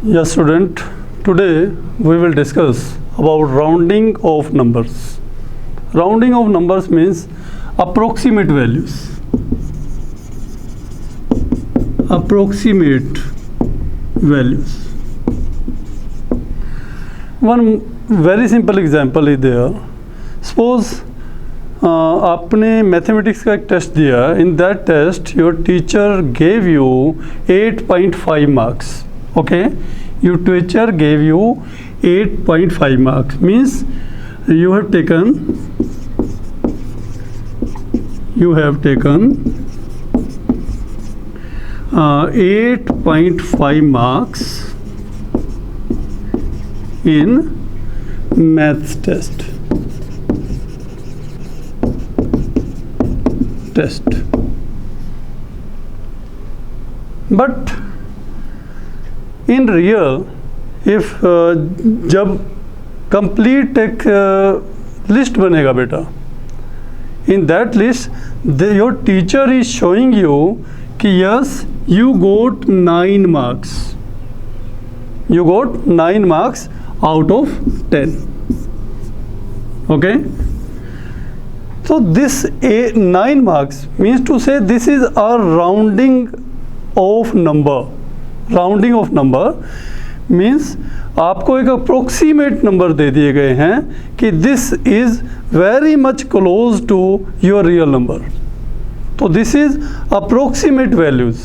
Yes, student. Today we will discuss about rounding of numbers. Rounding of numbers means approximate values. Approximate values. One very simple example is there. Suppose आपने mathematics का एक test दिया. In that test your teacher gave you 8.5 marks. Okay, your teacher gave you 8.5 marks. Means you have taken 8.5 marks in maths test. But in real, if जब complete एक list बनेगा बेटा, in that list your teacher is showing you कि yes you got 9 marks. You got 9 marks out of 10. Okay. So this 9 marks means to say this is a rounding of number. Rounding off number means आपको एक approximate number दे दिए गए हैं कि this is very much close to your real number. तो this is approximate values.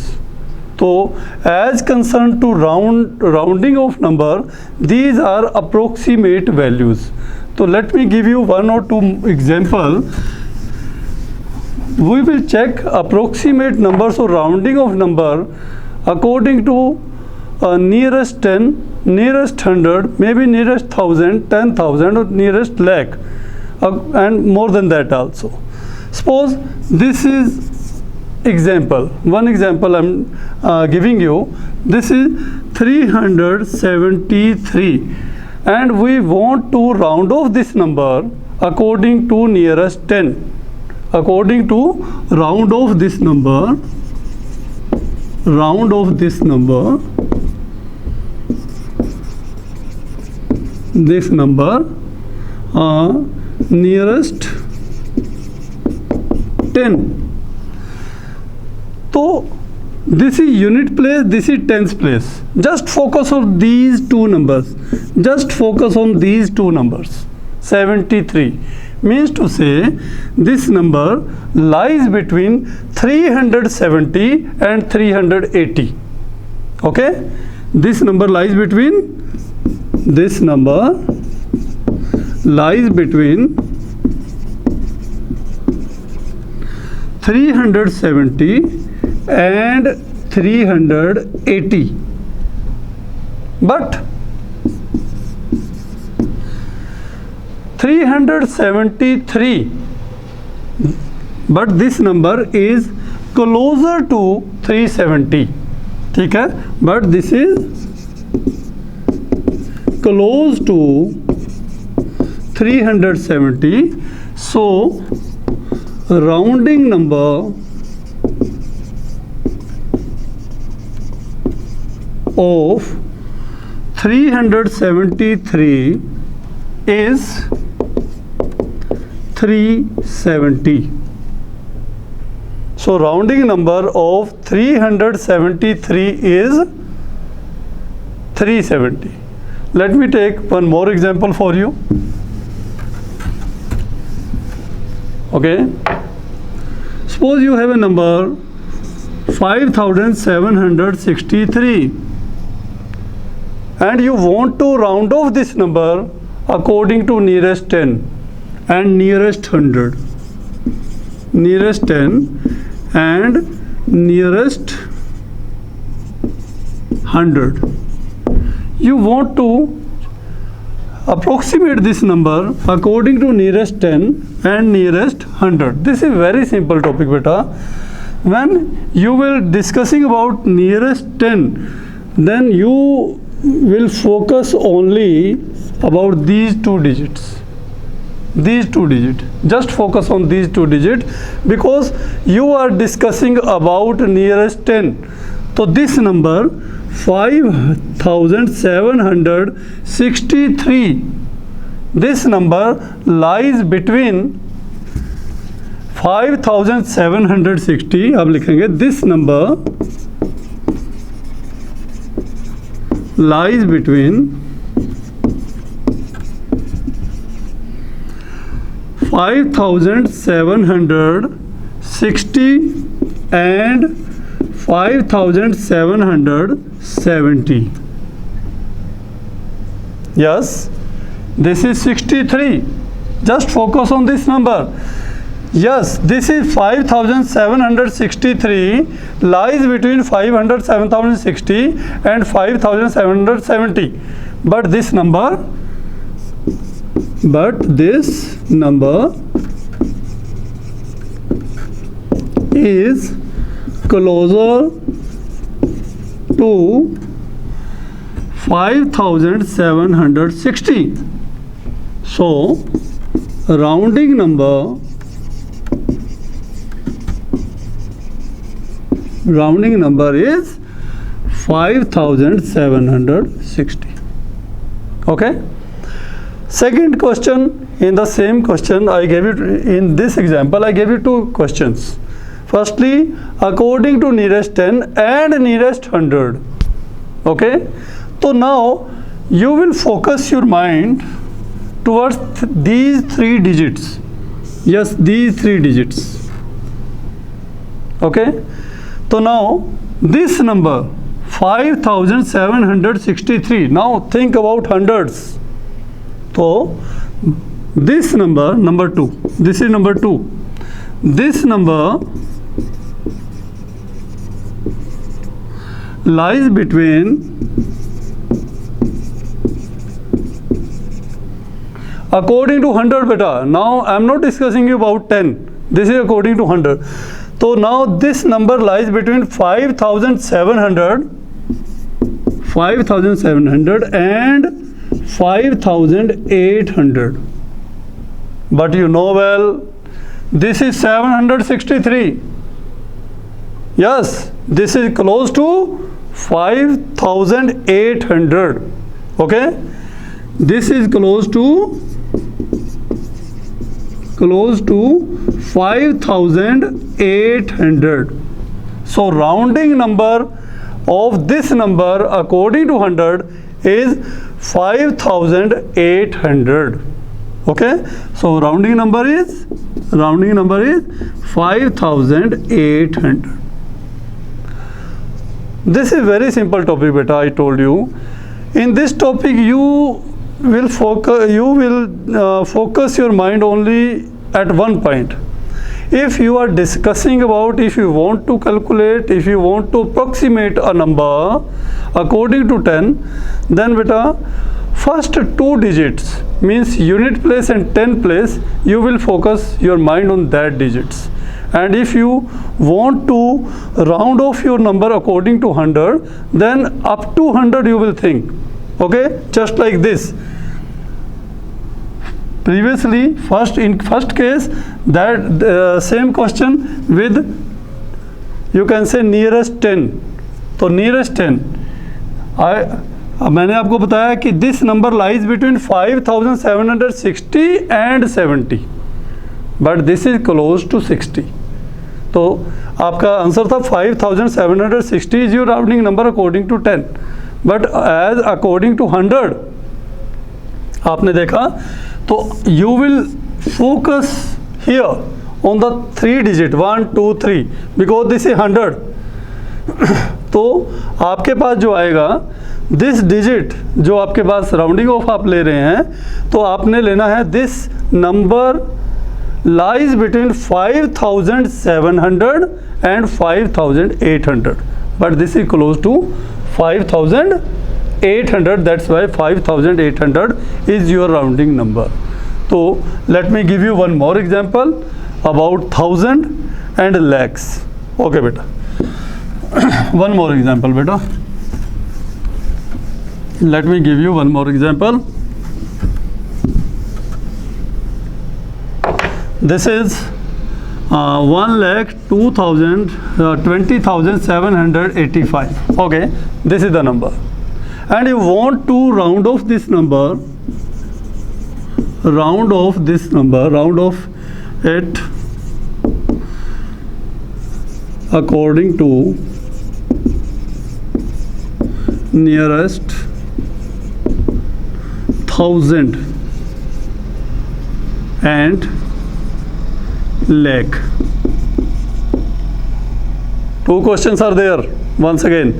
तो as concern to rounding off number these are approximate values. तो let me give you 1 or 2 example. We will check approximate numbers और rounding off number according to nearest 10, nearest 100, maybe nearest 1000, 10,000 or nearest lakh, and more than that also. Suppose this is example. One example I'm giving you. This is 373 and we want to round off this number according to nearest 10. According to round off this number, this number nearest 10. So this is unit place, this is tens place. Just focus on these two numbers. 73 means to say this number lies between 370 and 380. Okay, this number lies between 370 and 380. But 373, but this number is closer to 370. ठीक है, but this is close to 370. So rounding number of 373 is 370. So rounding number of 373 is 370. Let me take one more example for you. Okay, suppose you have a number 5763 and you want to round off this number according to nearest 10 and nearest 100, nearest 10 and nearest 100. You want to approximate this number according to nearest 10 and nearest 100. This is very simple topic beta. When you will discussing about nearest 10, then you will focus only about these two digits. Just focus on these two digits because you are discussing about nearest 10. So this number 5763. This number lies between 5760, आप लिखेंगे this number lies between 5760 and 5770. Yes, this is 63. Just focus on this number. Yes, this is 5763 lies between 7060 and 5770. But this number is closer to 5760. So rounding number is 5760. Okay. Second question, in the same question I gave it, in this example I gave you two questions. Firstly, according to nearest 10 and nearest 100. Okay. So now you will focus your mind towards these three digits. Yes, these three digits. Okay. So now this number 5763. Now think about hundreds. So this number 2. This is number 2. This number lies between according to 100 beta. Now I am not discussing you about 10. This is according to 100. So now this number lies between 5700 and 5800. But you know well, this is 763. Yes, this is close to 5800. Okay, this is close to 5800. So rounding number of this number according to 100 is 5800. Okay, so rounding number is 5800. This is very simple topic beta. I told you, in this topic you will focus your mind only at one point. If you are discussing about, if you want to calculate, if you want to approximate a number according to 10, then beta first two digits means unit place and 10 place, you will focus your mind on that digits. And if you want to round off your number according to 100, then up to 100 you will think. Okay, just like this. Previously, in first case, that same question with, you can say, nearest 10. तो nearest 10, मैंने आपको बताया कि this number lies between 5760 and 70, but this is close to 60. तो आपका answer था 5760 is your rounding number according to 10, but as according to 100 आपने देखा, तो you will focus here on the three digit 1 2 3 because this is 100. तो आपके पास जो आएगा दिस डिजिट, जो आपके पास राउंडिंग ऑफ आप ले रहे हैं, तो आपने लेना है this number lies between 5700 and 5800, but this is close to 5800. That's why 5800 is your rounding number. So let me give you one more example about thousand and lakhs. Okay beta, one more example beta. Let me give you one more example. This is 1,20,785. Okay, this is the number, and you want to round off this number, round off it according to nearest 1,000 and lakh. Two questions are there once again.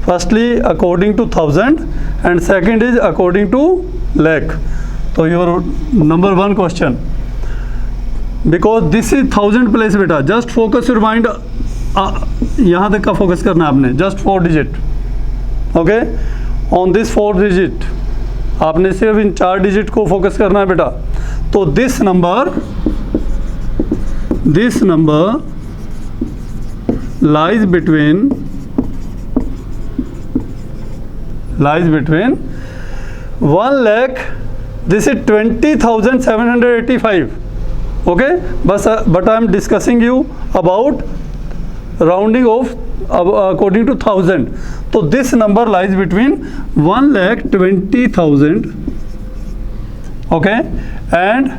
Firstly, according to 1,000, and second is according to lakh. So your number one question, because this is 1,000 place बेटा, just focus your mind, यहाँ तक का focus करना है आपने, just 4 digit. Okay, on this 4 digit आपने सिर्फ इन 4 digit को फोकस करना है बेटा. तो this number lies between 1 lakh, this is 20,785. okay, but I am discussing you about rounding off according to 1,000. so this number lies between 1,20,000, okay, and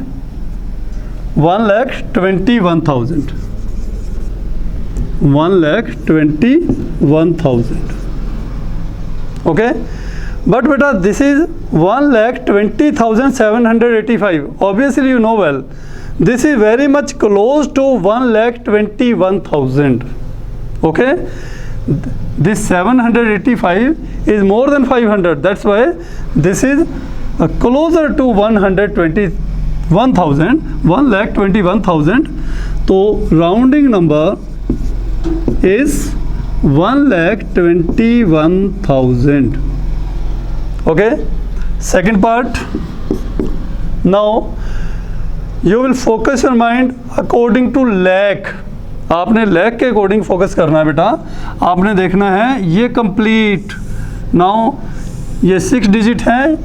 1,21,000. 1,21,000. okay, but beta this is 1,20,785. obviously you know well, this is very much close to 1,21,000. okay, this 785 is more than 500, that's why this is closer to 1,21,000. so rounding number is 1,21,000. okay, second part. now you will focus your mind according to lakh. आपने lakh के according focus करना है बेटा. आपने देखना है ये complete, now ये 6 डिजिट है,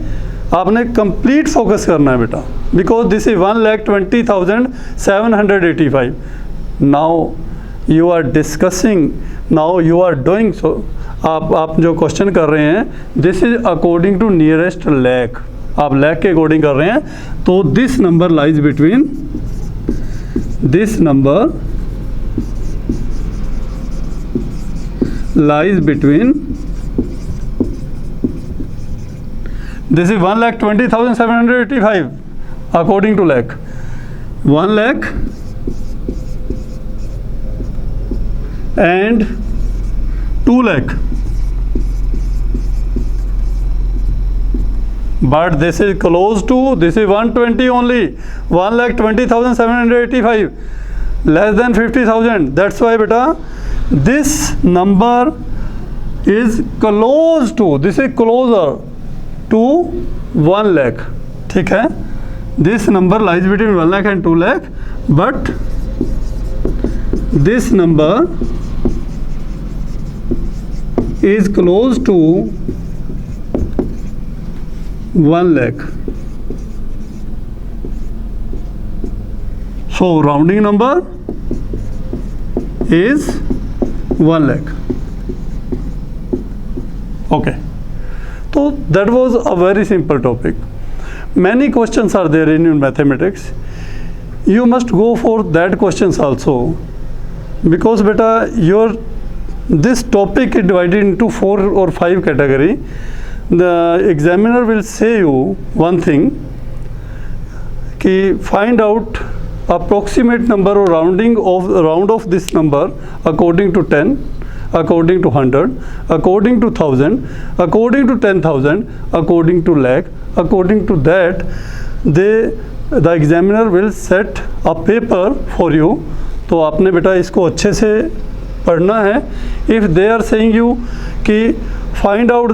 आपने कंप्लीट फोकस करना है बेटा, because this is 1,20,785. Now you are discussing, now you are doing. So आप जो क्वेश्चन कर रहे हैं, this is according to nearest lakh. आप लैक के अकॉर्डिंग कर रहे हैं, तो this number lies between, this number lies between, this is 1,20,785 according to lakh, 1 lakh and 2 lakh. but this is close to, this is 120 only, 1,20,785, less than 50,000. that's why beta this number is close to, this is closer to 1 lakh. ठीक है, this number lies between 1 lakh and 2 lakh, but this number is close to 1 lakh. so rounding number is 1 lakh. okay, so that was a very simple topic. many questions are there in mathematics. you must go for that questions also, because beta your this topic is divided into 4 or 5 category. the examiner will say you one thing, कि find out approximate number or round of this number according to 10, according to 100, according to 1,000, according to 10,000, according to lakh. according to that the examiner will set a paper for you. तो आपने बेटा इसको अच्छे से पढ़ना है. if they are saying you कि find out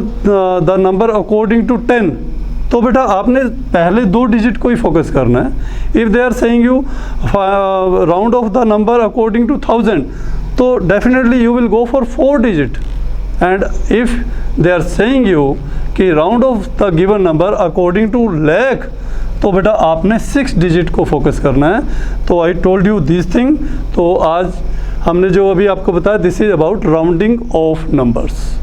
the number according to 10, तो बेटा आपने पहले 2 डिजिट को ही फोकस करना है. if they are saying you round off the number according to 1,000, तो definitely you will go for 4 digit. and if they are saying you कि round off the given number according to lakh, तो बेटा आपने 6 digit को focus करना है। तो I told you this thing. तो आज हमने जो अभी आपको बताया, this is about rounding off numbers.